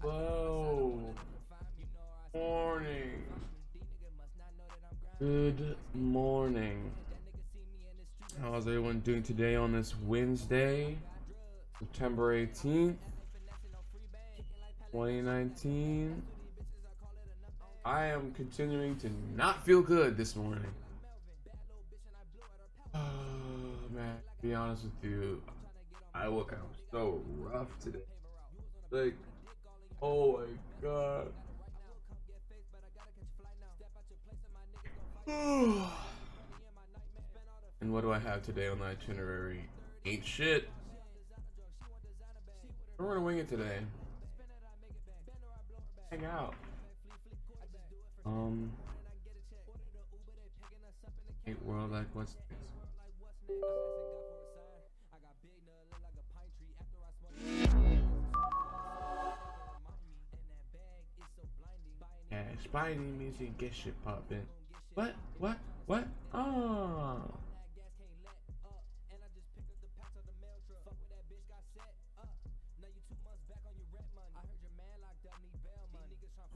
Hello. Morning. Good morning. How's everyone doing today on this Wednesday, September 18th, 2019? I am continuing to not feel good this morning. Oh, man, to be honest with you, I woke up so rough today. Like, oh my god. And what do I have today on the itinerary? Ain't shit. We're gonna wing it today. Hang out. Um, Ain't world like what's next? Yeah, Spidey music, get shit poppin'. What? What? What? Oh.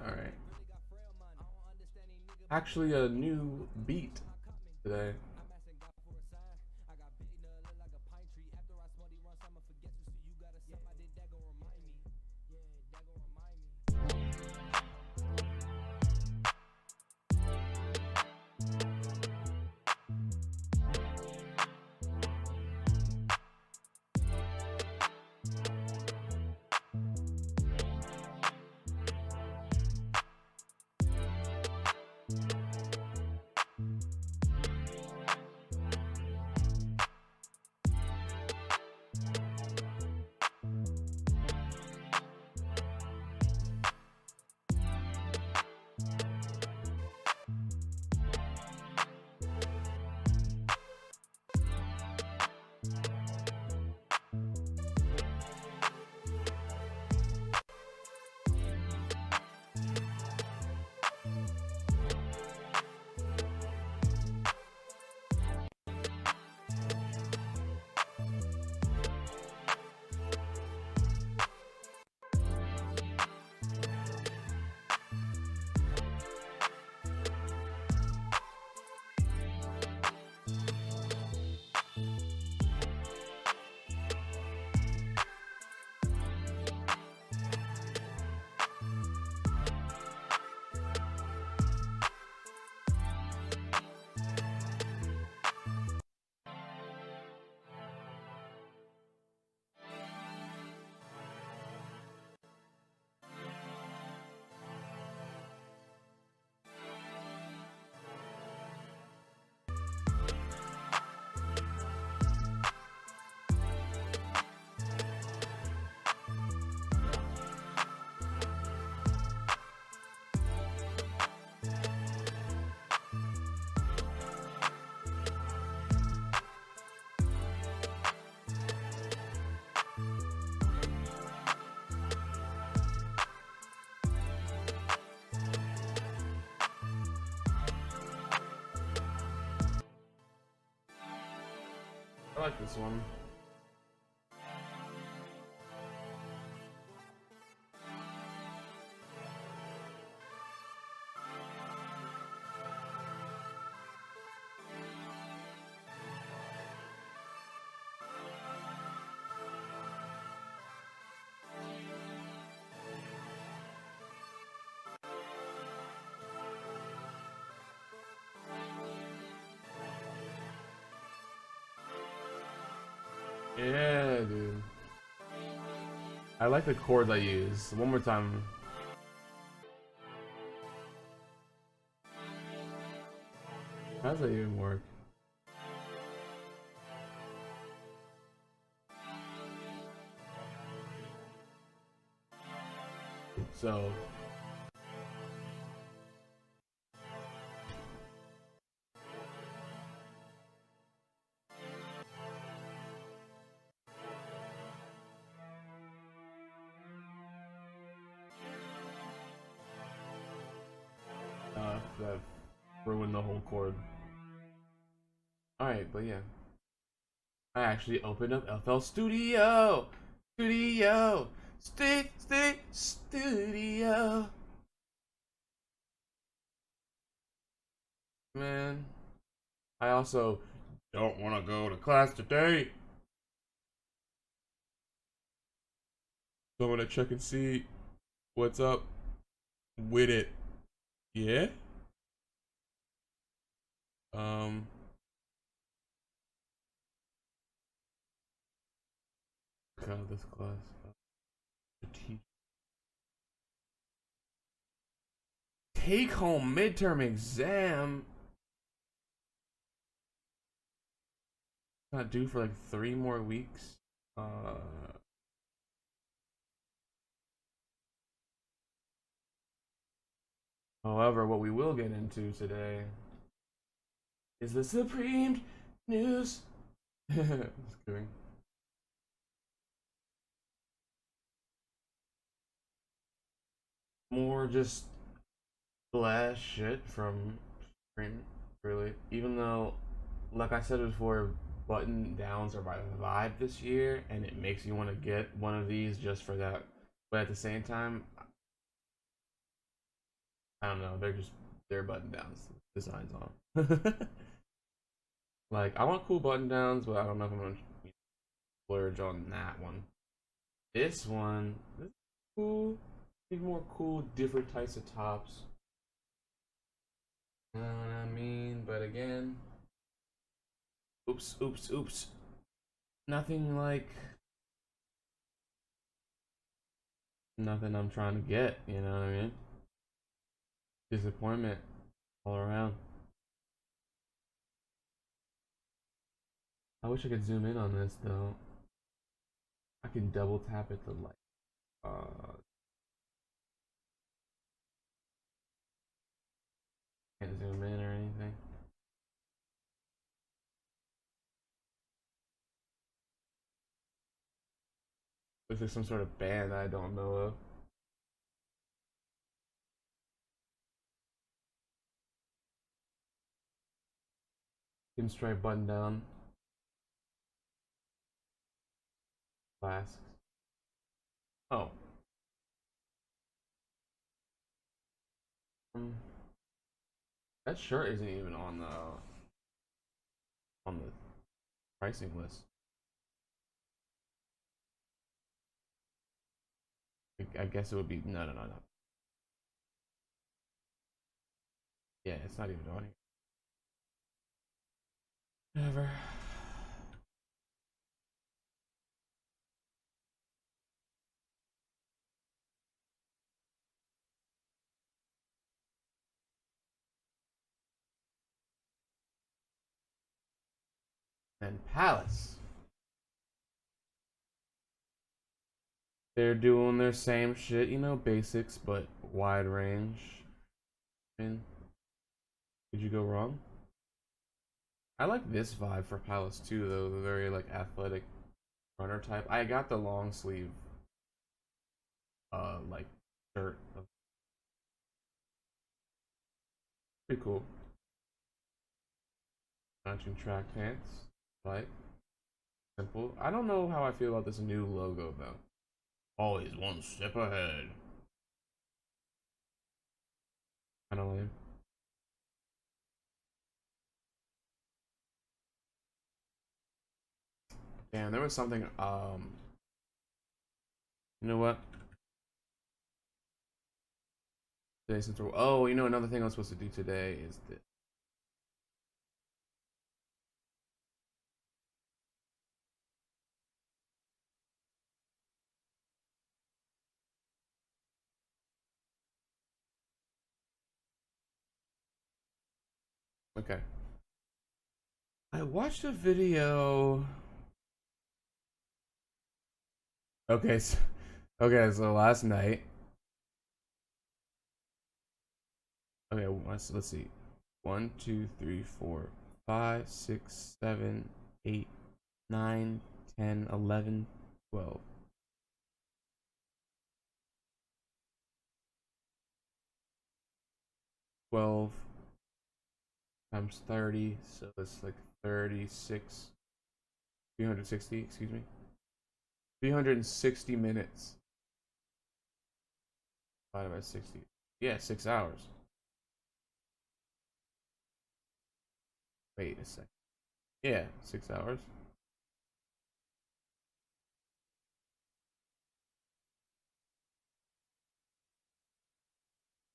Alright. Actually, a new beat today. I like this one. Yeah, dude. I like the chords I use. One more time. How does that even work? So, that ruined the whole chord. Alright, but yeah. I actually opened up FL Studio! Studio! studio. Man, I also don't want to go to class today. So I'm gonna check and see what's up with it. Yeah. Um. God, this class. Take home midterm exam. Not due for like 3 more weeks. Uh. However, what we will get into today is the supreme news. Just kidding. More just blast shit from Supreme, really. Even though, like I said before, button downs are my vibe this year, and it makes you want to get one of these just for that. But at the same time, I don't know. They're button downs designs on. Like I want cool button downs, but I don't know if I'm gonna splurge on that one. This is cool. Need more cool, different types of tops. You know what I mean? But again, oops, oops, oops. Nothing like nothing I'm trying to get. You know what I mean? Disappointment all around. I wish I could zoom in on this though. I can double tap it to like can't zoom in or anything. Looks like some sort of band I don't know of. Pinstripe button down. Flasks. Oh. Um, that shirt isn't even on the pricing list. I guess it would be no, no, no, no. Yeah, it's not even on here. Never. And Palace. They're doing their same shit, you know, basics but wide range. I mean, could you go wrong? I like this vibe for Palace too, though. The very like athletic runner type. I got the long sleeve, like shirt. Pretty cool. Matching track pants. Like simple. I don't know how I feel about this new logo though. Always one step ahead. Kind of lame. Damn, there was something. You know what? Today since we're oh, you know another thing I'm supposed to do today is this. Okay. I watched a video. Okay, so, okay, so last night. Okay, let's see. 1, 2, 3, 4, 5, 6, 7, 8, 9, 10, 11, 12. 12 times 30, so it's like 36, 360, excuse me. 360 minutes divided by 60. Yeah, 6 hours. Wait a second. Yeah, 6 hours.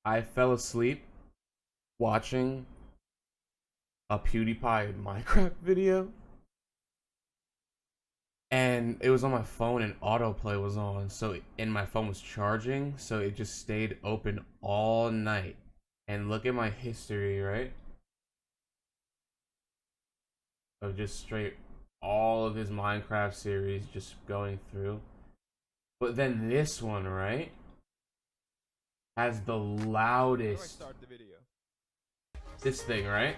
I fell asleep watching a PewDiePie Minecraft video, and it was on my phone and autoplay was on, and my phone was charging, so it just stayed open all night. And look at my history, right? Of just straight all of his Minecraft series just going through. But then this one, right, has the loudest. This thing, right?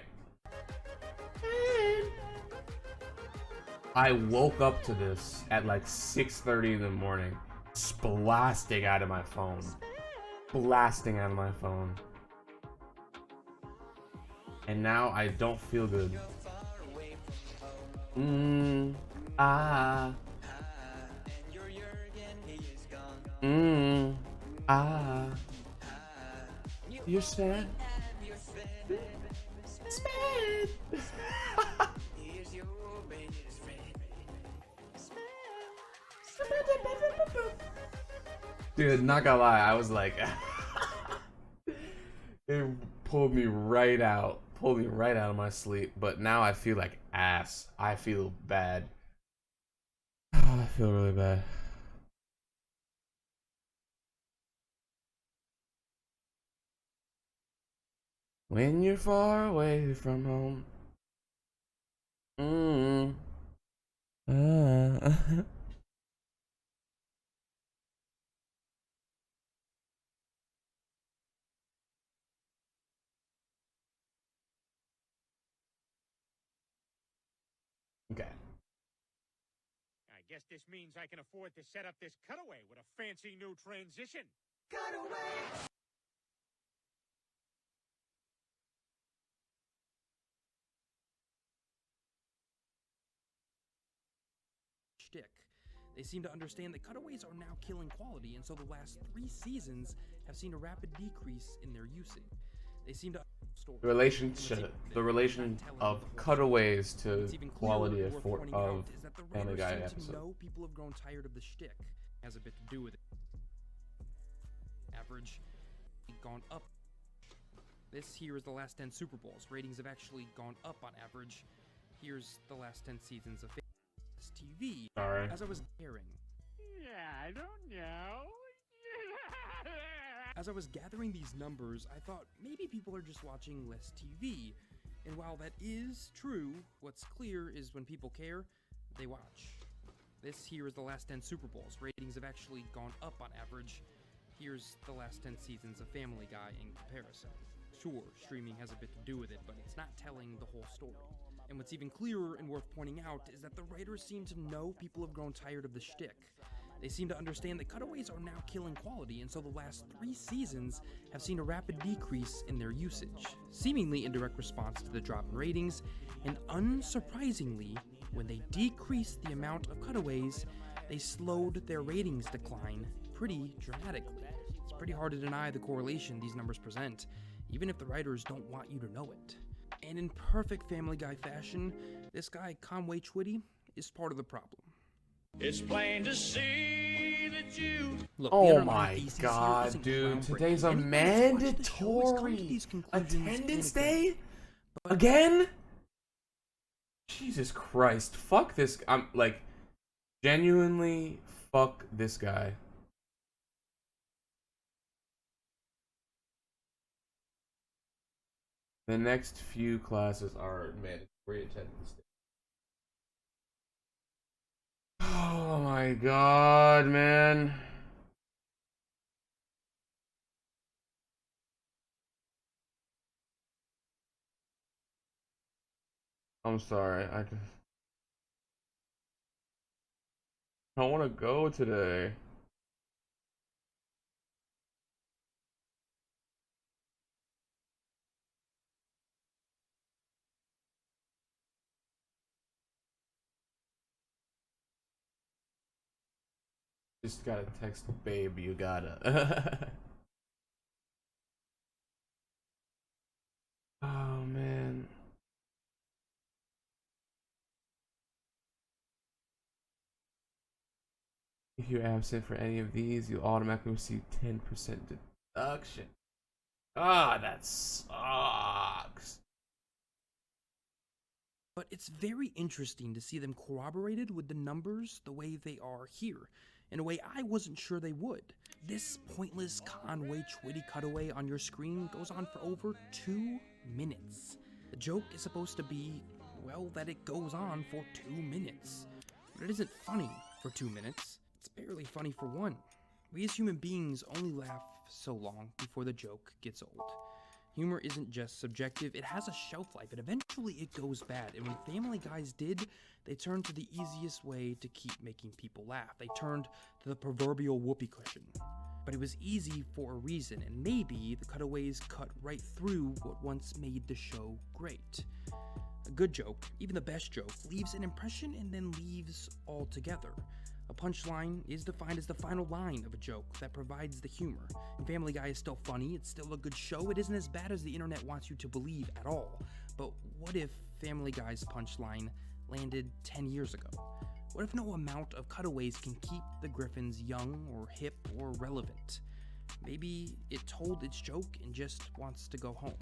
I woke up to this at like 6:30 in the morning, blasting out of my phone. Blasting out of my phone. And now I don't feel good. Ah. Ah. You're sad. Sad. Dude, not gonna lie, I was like, it pulled me right out, of my sleep. But now I feel like ass. I feel bad. I feel really bad. When you're far away from home. Okay. I guess this means I can afford to set up this cutaway with a fancy new transition. Cutaway! Shtick. They seem to understand that cutaways are now killing quality, and so the last 3 seasons have seen a rapid decrease in their usage. They seem to the relation of cutaways to quality of Family Guy episode. Know people have grown tired of the shtick. Has a bit to do with it. Average gone up. This here is the last 10 Super Bowls. Ratings have actually gone up on average. Here's the last 10 seasons of TV. Sorry. As I was gathering. Yeah, I don't know. As I was gathering these numbers, I thought maybe people are just watching less TV. And while that is true, what's clear is when people care, they watch. This here is the last 10 Super Bowls. Ratings have actually gone up on average. Here's the last 10 seasons of Family Guy in comparison. Sure, streaming has a bit to do with it, but it's not telling the whole story. And what's even clearer and worth pointing out is that the writers seem to know people have grown tired of the shtick. They seem to understand that cutaways are now killing quality, and so the last 3 seasons have seen a rapid decrease in their usage, seemingly in direct response to the drop in ratings, and unsurprisingly, when they decreased the amount of cutaways, they slowed their ratings decline pretty dramatically. It's pretty hard to deny the correlation these numbers present, even if the writers don't want you to know it. And in perfect Family Guy fashion, this guy Conway Twitty is part of the problem. It's plain to see that you. Look, oh my god, dude. Today's a mandatory attendance day? Again? Jesus Christ. Fuck this. I'm like, genuinely, fuck this guy. The next few classes are mandatory attendance day. Oh my god, man. I'm sorry. I want to go today. Just gotta text babe, you gotta. If you're absent for any of these, you'll automatically receive 10% deduction. Ah, that sucks. But it's very interesting to see them corroborated with the numbers the way they are here, in a way I wasn't sure they would. This pointless Conway Twitty cutaway on your screen goes on for over 2 minutes. The joke is supposed to be, well, that it goes on for 2 minutes. But it isn't funny for 2 minutes. It's barely funny for 1. We as human beings only laugh so long before the joke gets old. Humor isn't just subjective, it has a shelf life, and eventually it goes bad. And when Family Guys did, they turned to the easiest way to keep making people laugh. They turned to the proverbial whoopee cushion. But it was easy for a reason, and maybe the cutaways cut right through what once made the show great. A good joke, even the best joke, leaves an impression and then leaves altogether. A punchline is defined as the final line of a joke that provides the humor. And Family Guy is still funny, it's still a good show, it isn't as bad as the internet wants you to believe at all. But what if Family Guy's punchline landed 10 years ago? What if no amount of cutaways can keep the Griffins young or hip or relevant? Maybe it told its joke and just wants to go home.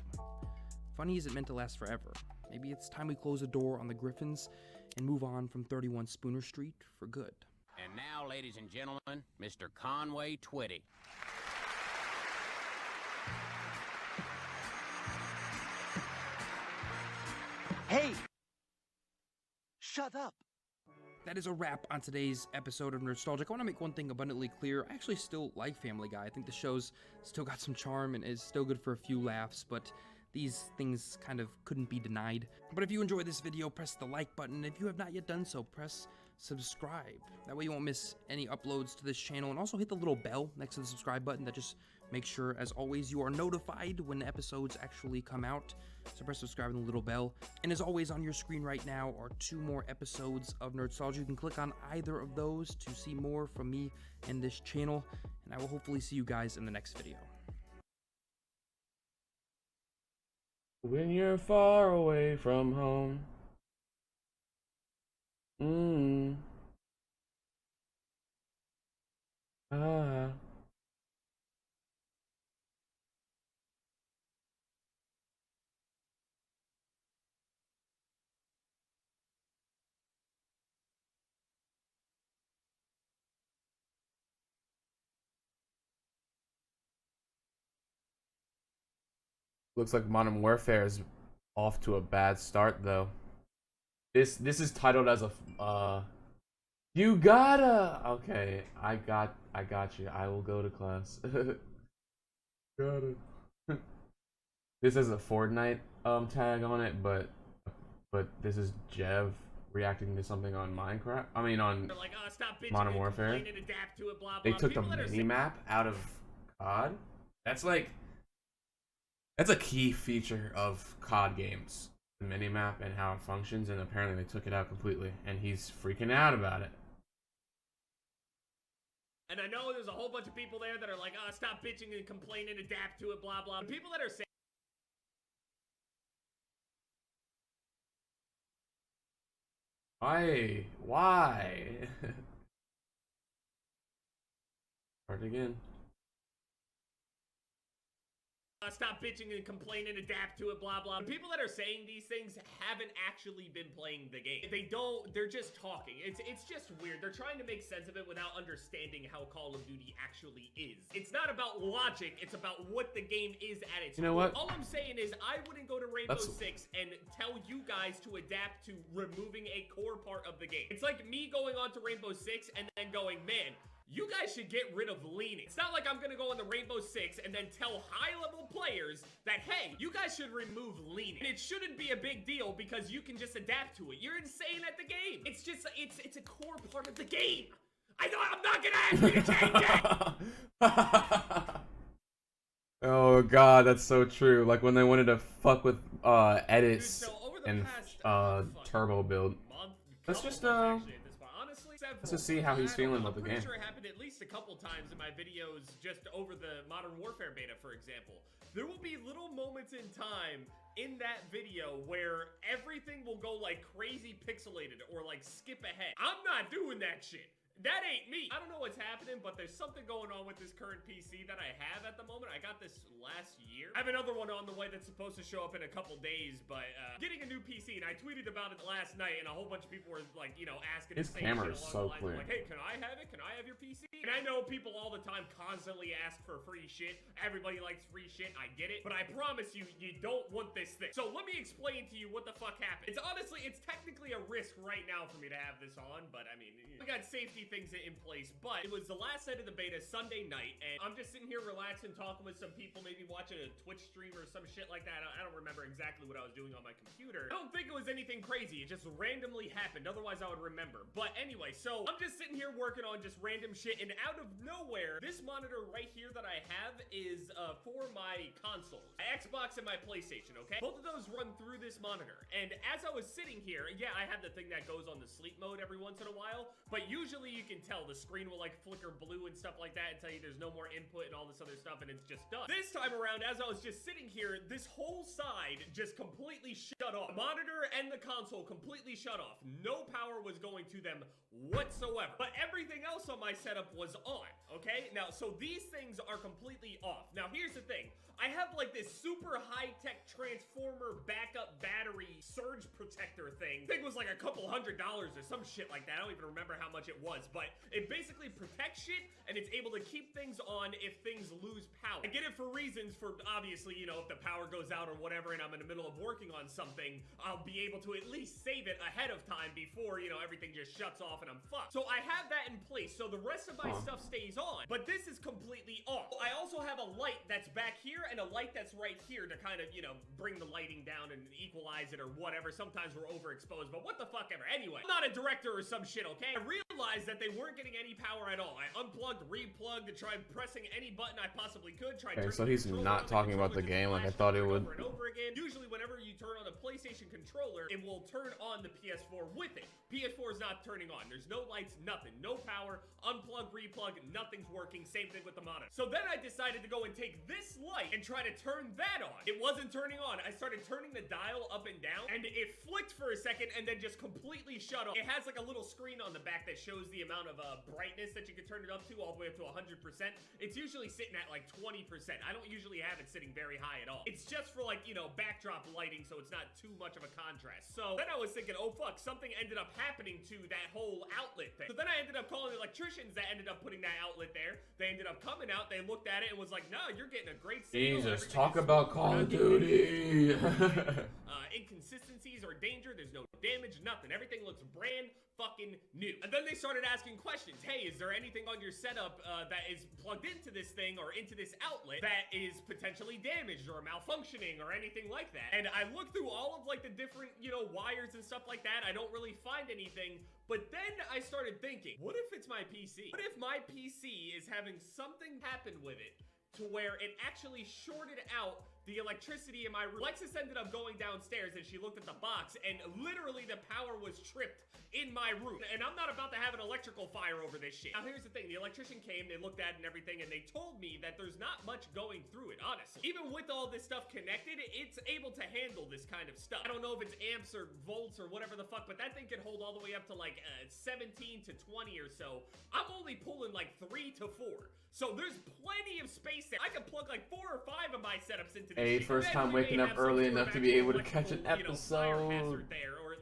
Funny isn't meant to last forever. Maybe it's time we close the door on the Griffins and move on from 31 Spooner Street for good. And now, ladies and gentlemen, Mr. Conway Twitty. Hey! Shut up! That is a wrap on today's episode of Nostalgic. I want to make one thing abundantly clear. I actually still like Family Guy. I think the show's still got some charm and is still good for a few laughs, but these things kind of couldn't be denied. But if you enjoyed this video, press the like button. If you have not yet done so, press subscribe. That way you won't miss any uploads to this channel, and also hit the little bell next to the subscribe button that just makes sure, as always, you are notified when episodes actually come out. So press subscribe and the little bell. And as always, on your screen right now are 2 more episodes of Nerdstalgia. You can click on either of those to see more from me and this channel, and I will hopefully see you guys in the next video. When you're far away from home. Ah. Looks like Modern Warfare is off to a bad start though. This is titled as a you gotta. Okay, I got you. I will go to class. Got it. This is a Fortnite tag on it, but this is Jev reacting to something on Minecraft. I mean on Like, oh, stop bitching Modern and Warfare. complain and adapt to it, blah, They blah. took the People that are mini map out of COD. That's a key feature of COD games, the mini map and how it functions, and apparently they took it out completely, and he's freaking out about it. And I know there's a whole bunch of people there that are like, oh, stop bitching and complain and adapt to it, blah, blah. People that are saying, Why? Start again. stop bitching and complain and adapt to it, blah, blah. People that are saying these things haven't actually been playing the game. They're just talking. It's just weird. They're trying to make sense of it without understanding how Call of Duty actually is. It's not about logic, it's about what the game is at its You know what? All I'm saying is I wouldn't go to Rainbow Six and tell you guys to adapt to removing a core part of the game. It's like me going on to Rainbow Six and then going, man, you guys should get rid of leaning. It's not like I'm gonna go on the Rainbow Six and then tell high-level players that, hey, you guys should remove leaning. And it shouldn't be a big deal because you can just adapt to it. You're insane at the game. It's just, it's a core part of the game. I'm not gonna ask you to change it. Oh god, that's so true. Like when they wanted to fuck with edits Dude, so over the and past, turbo build. Let's just let's just see how he's feeling about the game. I'm pretty sure it happened at least a couple times in my videos just over the Modern Warfare beta, for example. There will be little moments in time in that video where everything will go like crazy pixelated or like skip ahead. I'm not doing that shit. That ain't me. I don't know what's happening, but there's something going on with this current PC that I have at the moment. I got this last year. I have another one on the way that's supposed to show up in a couple days, but getting a new PC, and I tweeted about it last night, and a whole bunch of people were like, you know, asking His the same camera shit is along so the lines of clear. like, hey, can I have it? Can I have your PC? And I know people all the time constantly ask for free shit. Everybody likes free shit. I get it, but I promise you, you don't want this thing. So let me explain to you what the fuck happened. It's honestly, it's technically a risk right now for me to have this on, but I mean, we got safety things in place, but it was the last night of the beta, Sunday night, and I'm just sitting here relaxing, talking with some people, maybe watching a Twitch stream or some shit like that. I don't remember exactly what I was doing on my computer. I don't think it was anything crazy. It just randomly happened. Otherwise, I would remember. But anyway, so I'm just sitting here working on just random shit, and out of nowhere, this monitor right here that I have is for my consoles, my Xbox and my PlayStation, okay? Both of those run through this monitor, and as I was sitting here, yeah, I have the thing that goes on the sleep mode every once in a while, but usually you can tell the screen will like flicker blue and stuff like that and tell you there's no more input and all this other stuff, and it's just done. This time around, as I was just sitting here, this whole side just completely shut off. The monitor and the console completely shut off. No power was going to them whatsoever, but everything else on my setup was on, okay? Now, so these things are completely off. Now, here's the thing. I have like this super high-tech transformer backup battery surge protector thing. I think it was like a couple $100 or some shit like that. I don't even remember how much it was, but it basically protects shit and it's able to keep things on if things lose power. I get it for reasons for obviously, you know, if the power goes out or whatever and I'm in the middle of working on something, I'll be able to at least save it ahead of time before, you know, everything just shuts off and I'm fucked. So I have that in place, so the rest of my stuff stays on, but this is completely off. I also have a light that's back here and a light that's right here to kind of, you know, bring the lighting down and equalize it or whatever. Sometimes we're overexposed, but what the fuck ever. Anyway, I'm not a director or some shit, okay? I realized that they weren't getting any power at all. I unplugged, replugged, and tried pressing any button I possibly could. Okay, so he's not talking about the game like I thought he would. Over and over again. Usually whenever you turn on a PlayStation controller, it will turn on the PS4 with it. PS4 is not turning on. There's no lights, nothing. No power, unplug, replug, nothing's working. Same thing with the monitor. So then I decided to go and take this light and try to turn that on. It wasn't turning on. I started turning the dial up and down, and it flicked for a second and then just completely shut off. It has like a little screen on the back that shows the amount of brightness that you can turn it up to, all the way up to 100%. It's usually sitting at like 20%. I don't usually have it sitting very high at all. It's just for like, you know, backdrop lighting, so it's not too much of a contrast. So then I was thinking, oh fuck, something ended up happening to that whole outlet thing. So then I ended up calling the electricians that ended up putting that outlet there. They ended up coming out, they looked at it and was like, no, you're getting a great signal. Jesus, talk about Call of Duty. Inconsistencies or danger, there's no damage, nothing. Everything looks brand fucking new. And then they started asking questions. Hey, is there anything on your setup that is plugged into this thing or into this outlet that is potentially damaged or malfunctioning or anything like that? And I looked through all of like the different, you know, wires and stuff like that. I don't really find anything. But then I started thinking, what if it's my PC? What if my PC is having something happen with it to where it actually shorted out the electricity in my room? Lexus ended up going downstairs and she looked at the box and literally the power was tripped in my room. And I'm not about to have an electrical fire over this shit. Now here's the thing, the electrician came, they looked at it and everything, and they told me that there's not much going through it, honestly. Even with all this stuff connected, it's able to handle this kind of stuff. I don't know if it's amps or volts or whatever the fuck, but that thing can hold all the way up to like 17 to 20 or so. I'm only pulling like 3 to 4. So there's plenty of space there. I can plug like 4 or 5 of my setups into this. Hey, first time waking up early enough to be able to catch an episode.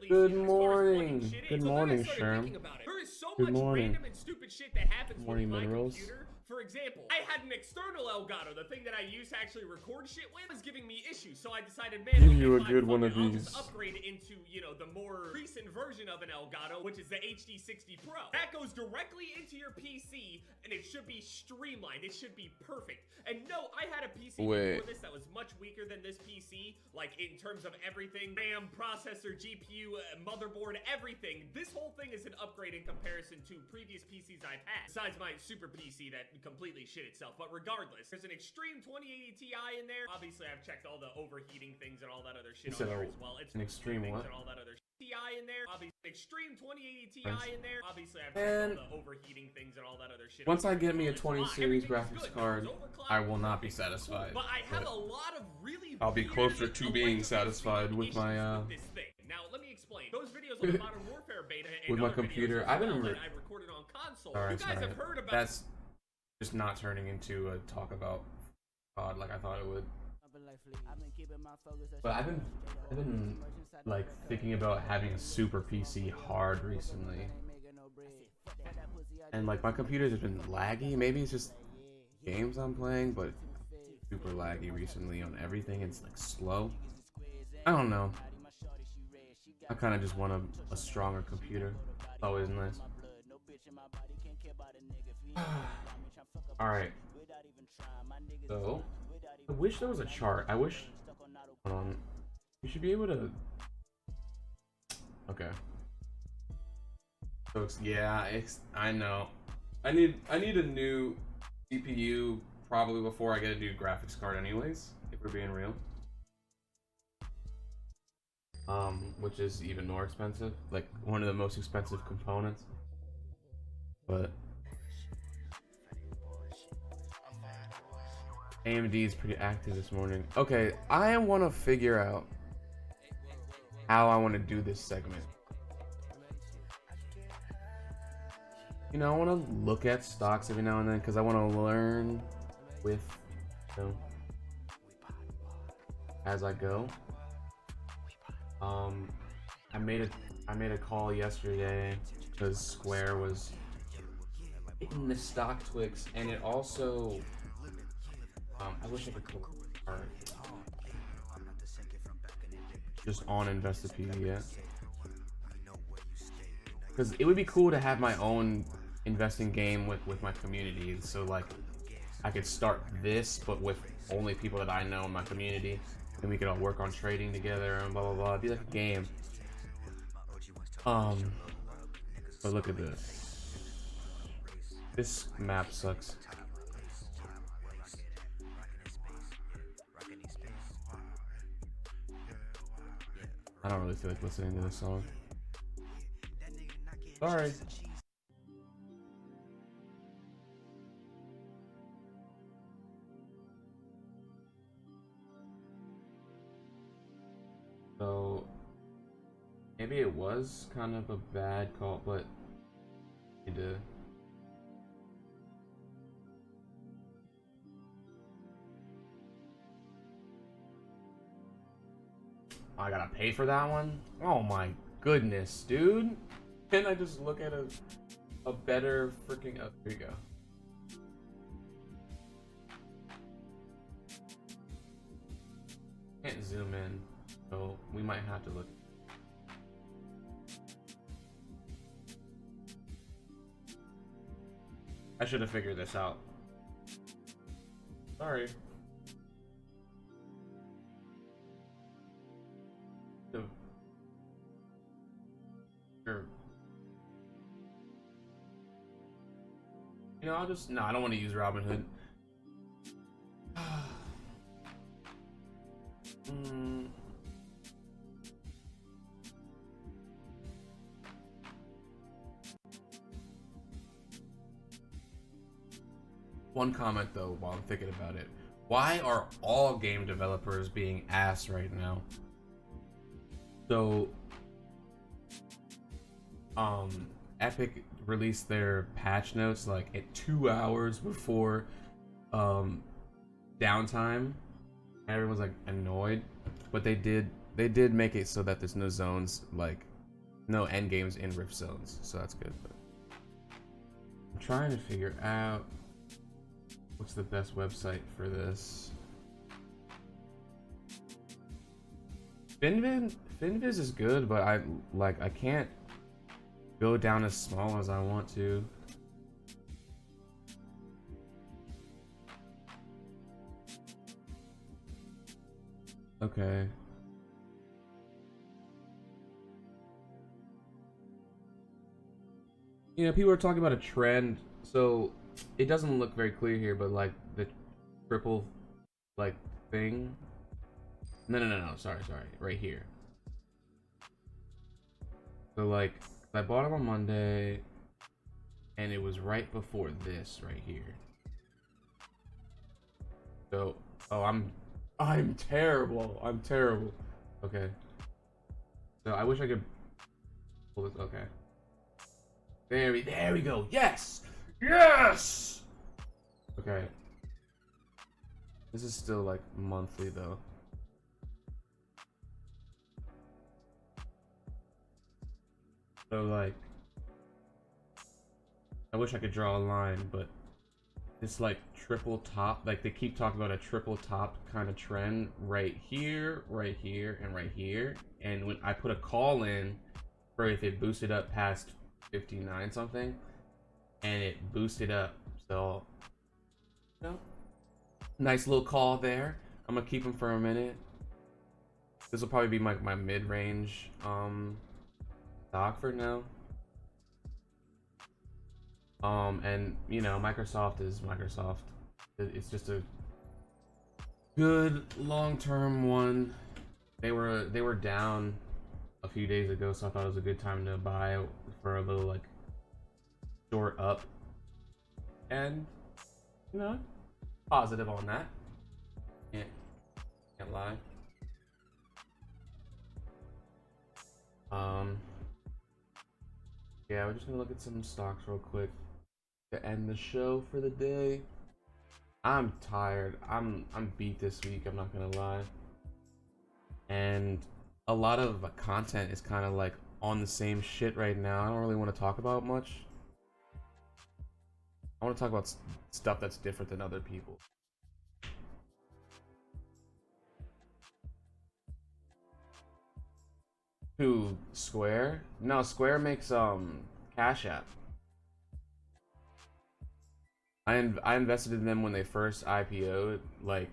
Good morning. Good morning, Sherm. There is so Good much morning. random and stupid shit that happens with Morning, my minerals. computer. For example, I had an external Elgato, the thing that I use to actually record shit with, was giving me issues. So I decided, man, Give okay, you a fine, good fuck one it. of I'll these. just upgrade it into, you know, the more recent version of an Elgato, which is the HD60 Pro. That goes directly into your PC, and it should be streamlined. It should be perfect. And no, I had a PC before this that was much weaker than this PC, like in terms of everything, RAM, processor, GPU, motherboard, everything. This whole thing is an upgrade in comparison to previous PCs I've had, besides my super PC that completely shit itself. But regardless, there's an Extreme 2080 Ti in there. Obviously, I've checked all the overheating things and all that other shit on there as well. It's an Extreme what? And all that other Ti in there. Obviously, Extreme 2080 Ti in there. Obviously, I've checked all the overheating things and all that other shit. Once I get me a 20 series Everything's graphics good. card, It's overclocked, I will not be everything's satisfied. But I have a lot of really I'll be weird closer to being electrical satisfied with issues my with this thing. Now, let me explain. Those videos on the Modern Warfare beta and with my other computer. videos as I've been well that I recorded on console. Sorry, You guys sorry. have heard about. That's just not turning into a talk about COD like I thought it would. But I've been like thinking about having a super PC hard recently, and like my computer's been laggy. Maybe it's just games I'm playing, but super laggy recently on everything. It's like slow. I don't know. I kind of just want a stronger computer. It's always nice. All right. So I wish there was a chart. I wish. Hold on. You should be able to. Okay. So yeah, I know. I need a new CPU probably before I get a new graphics card anyways, if we're being real. Which is even more expensive, like one of the most expensive components. But AMD is pretty active this morning. Okay, I want to figure out how I want to do this segment. You know, I want to look at stocks every now and then because I want to learn with, you know, as I go. I made a call yesterday because Square was hitting the stock Twix, and it also I wish I could click just on Investopedia because it would be cool to have my own investing game with my community. So like I could start this, but with only people that I know in my community, and we could all work on trading together and blah blah blah. It'd be like a game. But look at this. This map sucks. I don't really feel like listening to this song. Sorry. So maybe it was kind of a bad call, but I need to. I gotta pay for that one? Oh my goodness, dude. Can I just look at a better freaking. Oh, here you go. Can't zoom in, so we might have to look. I should have figured this out. Sorry. Sure. You know, I'll just no. I don't want to use Robinhood. One comment though, while I'm thinking about it, why are all game developers being ass right now? So, Epic released their patch notes like at 2 hours before downtime. Everyone's like annoyed, but they did make it so that there's no zones, like no end games in Rift zones, so that's good. But I'm trying to figure out what's the best website for this. Finviz is good, but I can't go down as small as I want to. Okay. You know, people are talking about a trend, so it doesn't look very clear here, but like the triple like thing. No, sorry, right here. So like I bought them on Monday and it was right before this right here. So I'm terrible. I'm terrible. Okay. So I wish I could pull this. Okay. There we go. Yes! Yes! Okay. This is still like monthly though. So like, I wish I could draw a line, but this like triple top, like they keep talking about a triple top kind of trend right here, and right here. And when I put a call in for if it boosted up past 59 something, and it boosted up, so you know, nice little call there. I'm gonna keep him for a minute. This will probably be my mid-range stock for now. And you know, Microsoft is Microsoft. It's just a good long-term one. They were down a few days ago, so I thought it was a good time to buy for a little like short up. And you know, positive on that. Can't lie. Yeah, we're just gonna look at some stocks real quick to end the show for the day. I'm tired. I'm beat this week, I'm not gonna lie. And a lot of content is kind of like on the same shit right now. I don't really want to talk about much. I want to talk about stuff that's different than other people. Who? Square? No, Square makes Cash App. I invested in them when they first IPO'd, like,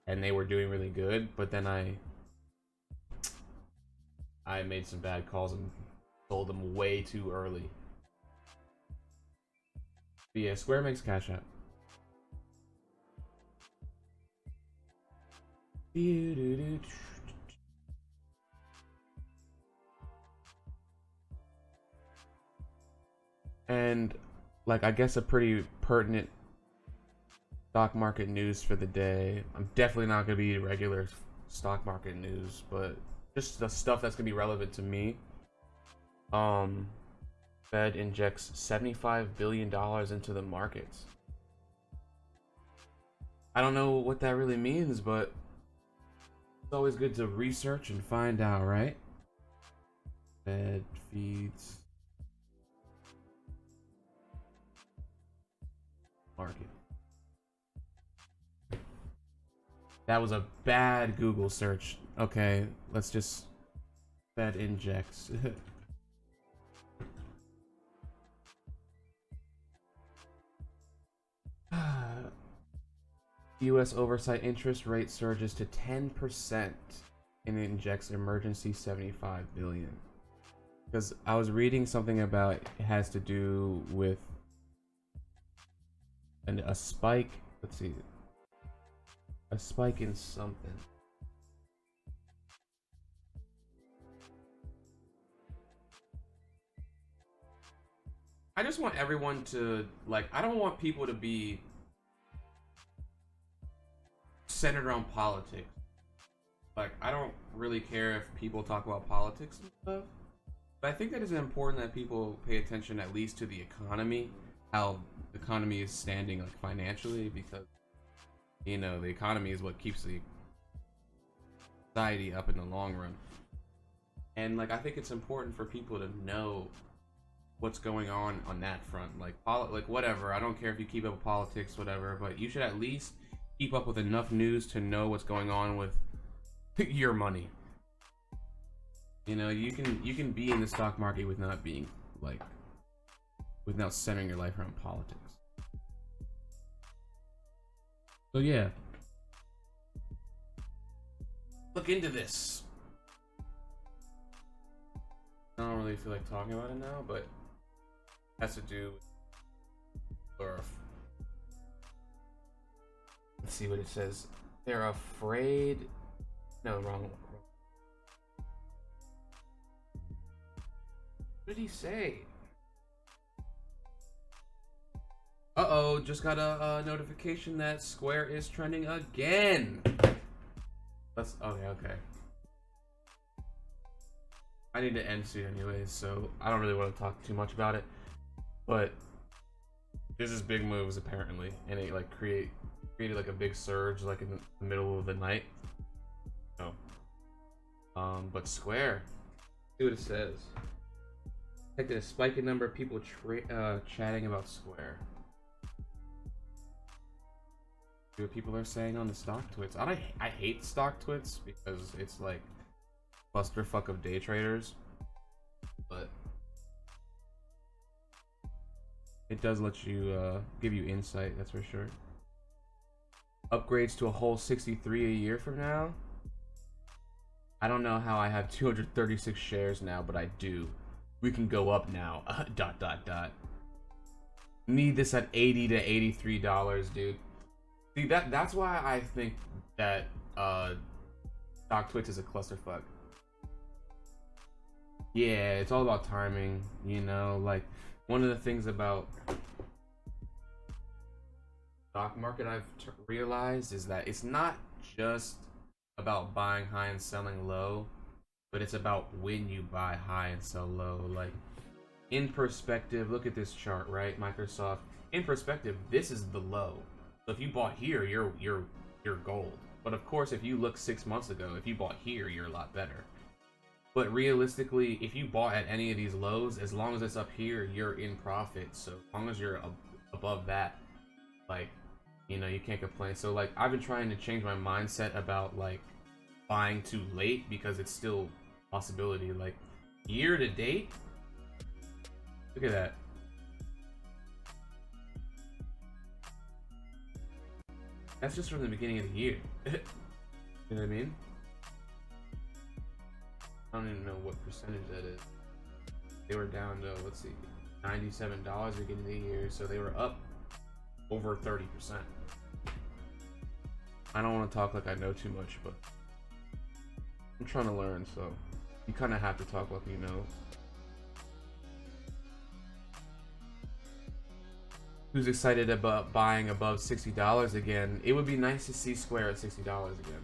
and they were doing really good, but then I made some bad calls and sold them way too early. But yeah, Square makes Cash App. And like, I guess a pretty pertinent stock market news for the day. I'm definitely not gonna be regular stock market news, but just the stuff that's gonna be relevant to me. Fed injects $75 billion into the markets. I don't know what that really means, but it's always good to research and find out, right? Fed feeds market. That was a bad Google search. Okay, let's just Fed injects. U.S. oversight interest rate surges to 10% and injects emergency $75 billion. Because I was reading something about it has to do with a spike. Let's see, a spike in something. I just want everyone to, like, I don't want people to be centered around politics. Like, I don't really care if people talk about politics and stuff, but I think that it's important that people pay attention at least to the economy, how the economy is standing, like, financially, because, you know, the economy is what keeps the society up in the long run. And, like, I think it's important for people to know what's going on that front. Like, like, whatever, I don't care if you keep up with politics, whatever, but you should at least keep up with enough news to know what's going on with your money. You know, you can be in the stock market without being, like, without centering your life around politics. So yeah, look into this. I don't really feel like talking about it now, but it has to do with, let's see what it says. They're afraid. No, wrong. What did he say? Uh-oh, just got a notification that Square is trending again. Okay. I need to end soon anyways, so I don't really want to talk too much about it. But this is big moves apparently, and it like created like a big surge like in the middle of the night. Oh. But Square, see what it says. Like a spiking number of people chatting about Square. See what people are saying on the stock twits. I hate stock twits because it's like clusterfuck of day traders, but it does let you give you insight, that's for sure. Upgrades to a whole 63 a year from now. I don't know how I have 236 shares now, but I do. We can go up now. ... Need this at $80 to $83, dude. See, that's why I think that stock twits is a clusterfuck. Yeah, it's all about timing, you know. Like, one of the things about stock market I've realized is that it's not just about buying high and selling low, but it's about when you buy high and sell low. Like, in perspective, look at this chart, right? Microsoft. In perspective, this is the low. So if you bought here, you're gold. But of course, if you look 6 months ago, if you bought here, you're a lot better. But realistically, if you bought at any of these lows, as long as it's up here, you're in profit. So as long as you're above that, like, you know, you can't complain. So like, I've been trying to change my mindset about like buying too late, because it's still a possibility. Like, year to date, look at that. That's just from the beginning of the year. You know what I mean? I don't even know what percentage that is. They were down to, let's see, $97 beginning of the year, so they were up over 30%. I don't want to talk like I know too much, but I'm trying to learn, so you kind of have to talk like you know. Who's excited about buying above $60 again? It would be nice to see Square at $60 again.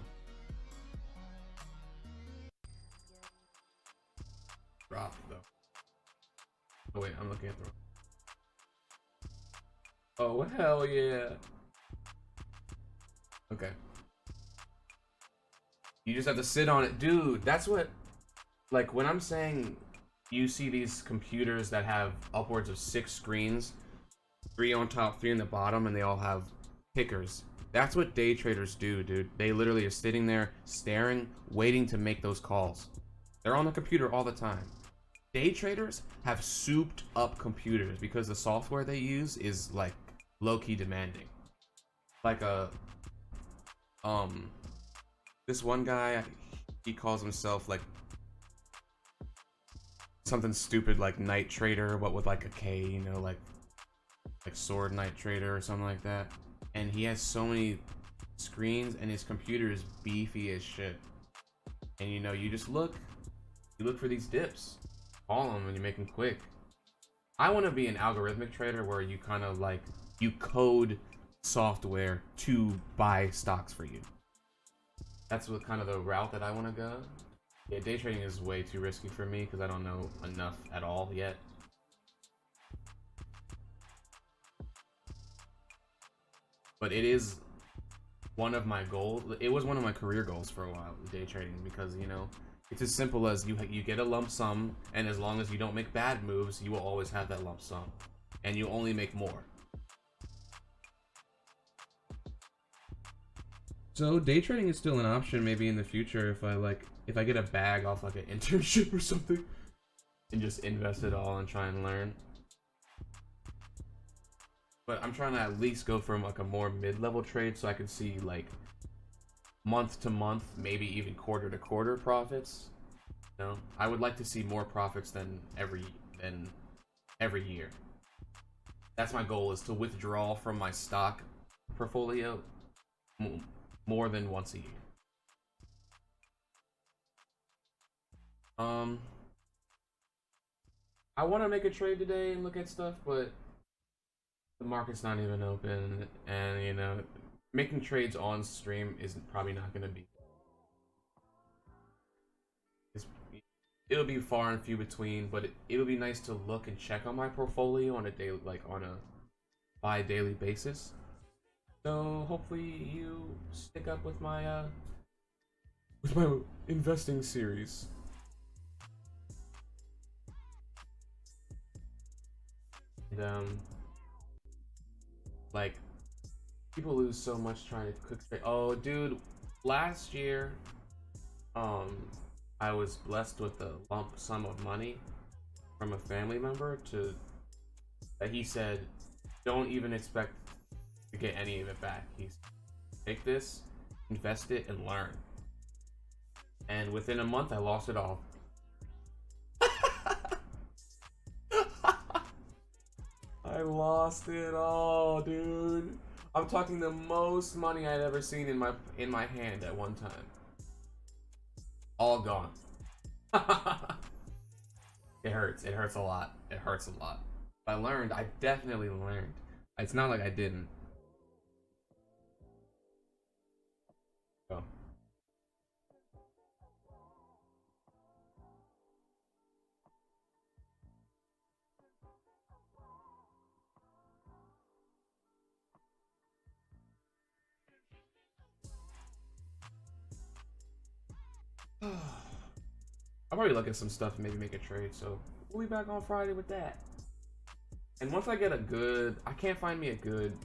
Drop though. Oh wait, I'm looking at the. Oh hell yeah. Okay. You just have to sit on it, dude. That's what, like, when I'm saying you see these computers that have upwards of 6 screens, 3 on top, 3 on the bottom, and they all have tickers. That's what day traders do, dude. They literally are sitting there staring, waiting to make those calls. They're on the computer all the time. Day traders have souped up computers because the software they use is like low-key demanding. Like this one guy, he calls himself like something stupid like Night Trader, but with like a K, you know, like Sword Night Trader or something like that. And he has so many screens, and his computer is beefy as shit. And you know, you look for these dips, call them, and you make them quick. I want to be an algorithmic trader where you kind of like, you code software to buy stocks for you. That's what kind of the route that I want to go. Yeah, day trading is way too risky for me because I don't know enough at all yet. But it is one of my goals. It was one of my career goals for a while, day trading, because, you know, it's as simple as you get a lump sum, and as long as you don't make bad moves, you will always have that lump sum, and you only make more. So day trading is still an option maybe in the future if I get a bag off like an internship or something and just invest it all and try and learn. But I'm trying to at least go from like a more mid-level trade so I can see like month to month, maybe even quarter to quarter profits. You know, I would like to see more profits than every year. That's my goal, is to withdraw from my stock portfolio more than once a year. I want to make a trade today and look at stuff, but the market's not even open, and you know, making trades on stream is probably not going to be. it'll be far and few between, but it'll be nice to look and check on my portfolio on a daily, like on a bi-daily basis. So hopefully you stick up with my investing series. And like people lose so much trying to cook straight. Oh, dude, last year, I was blessed with a lump sum of money from a family member that he said, don't even expect to get any of it back. He's take this, invest it, and learn. And within a month, I lost it all. I lost it all, dude. I'm talking the most money I'd ever seen in my hand at one time. All gone. It hurts. It hurts a lot. It hurts a lot. I learned. I definitely learned. It's not like I didn't. So. I'll probably look at some stuff and maybe make a trade. So we'll be back on Friday with that. And once I get I can't find me a good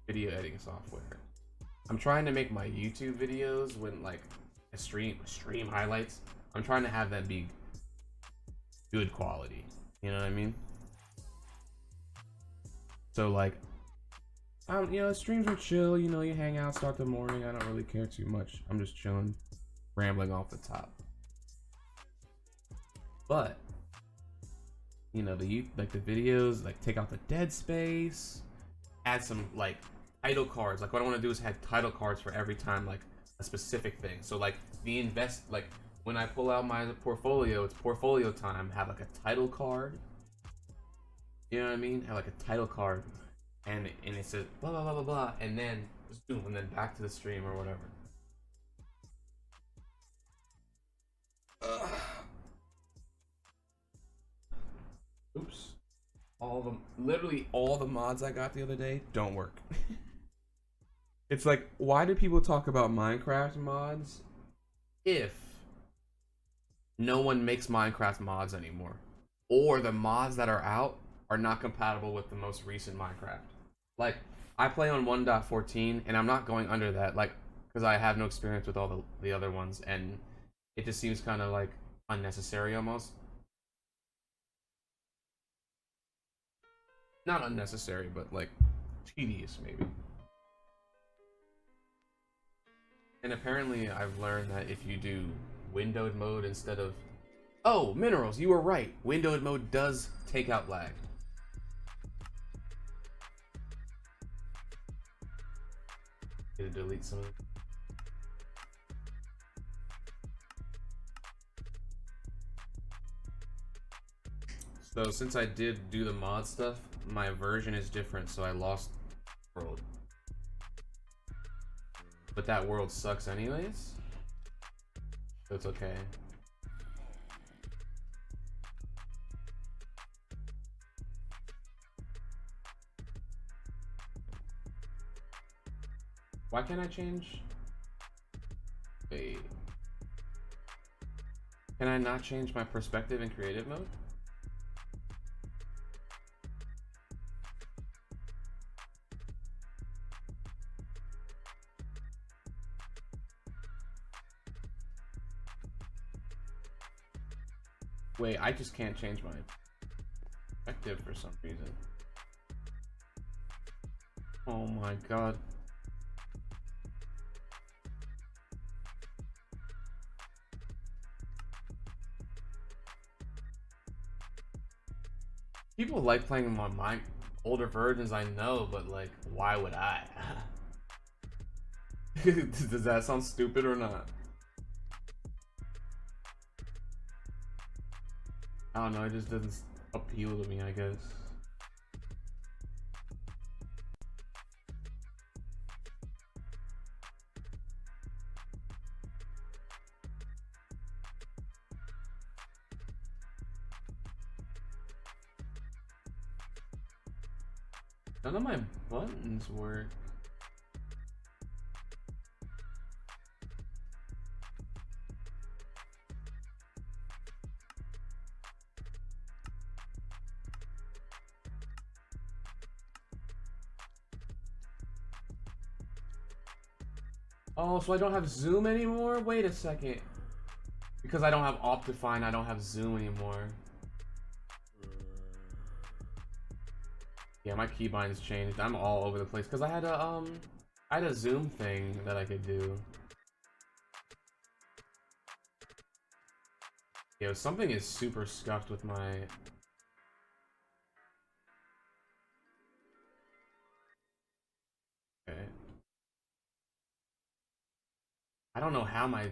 video editing software. I'm trying to make my YouTube videos when like I stream highlights. I'm trying to have them be good quality. You know what I mean? So like, streams are chill. You know, you hang out, start the morning. I don't really care too much. I'm just chilling, rambling off the top. But you know, the videos, like take out the dead space, add some like title cards. Like what I want to do is have title cards for every time like a specific thing. So like like when I pull out my portfolio, it's portfolio time. Have like a title card. You know what I mean? Have like a title card, and it says blah blah blah blah blah, and then boom, and then back to the stream or whatever. Oops. Literally all the mods I got the other day don't work. It's like, why do people talk about Minecraft mods if no one makes Minecraft mods anymore? Or the mods that are out are not compatible with the most recent Minecraft. Like, I play on 1.14 and I'm not going under that, like, because I have no experience with all the other ones, and it just seems kind of like unnecessary almost. Not unnecessary, but like tedious maybe. And apparently I've learned that if you do windowed mode instead of... Oh, minerals, you were right. Windowed mode does take out lag. Need to delete some of it. So since I did do the mod stuff, my version is different, so I lost world. But that world sucks anyways, so it's okay. Why can't I change? Wait. Can I not change my perspective in creative mode? Wait, I just can't change my perspective for some reason. Oh my god. People like playing on my older versions, I know, but like, why would I? Does that sound stupid or not? I don't know, it just doesn't appeal to me, I guess. None of my buttons work. Oh, so I don't have zoom anymore? Wait a second. Because I don't have Optifine, I don't have zoom anymore. Yeah, my keybinds changed. I'm all over the place because I had a zoom thing that I could do. Yo, something is super scuffed with my. Okay. I don't know how my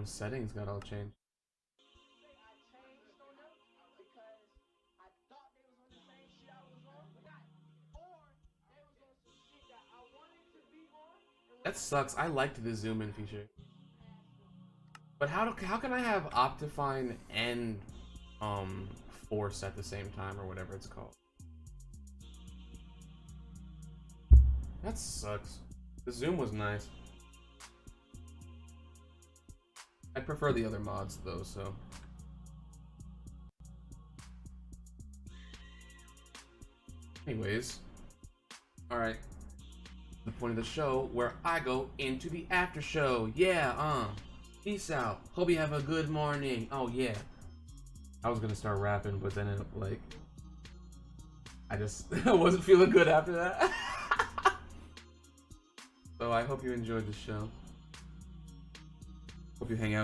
settings got all changed. That sucks. I liked the zoom in feature. But how can I have Optifine and Force at the same time or whatever it's called? That sucks. The zoom was nice. I prefer the other mods though, so. Anyways. Alright. The point of the show where I go into the after show. Yeah, peace out. Hope you have a good morning. Oh yeah. I was gonna start rapping, but then it like I just I wasn't feeling good after that. So I hope you enjoyed the show. Hope you hang out.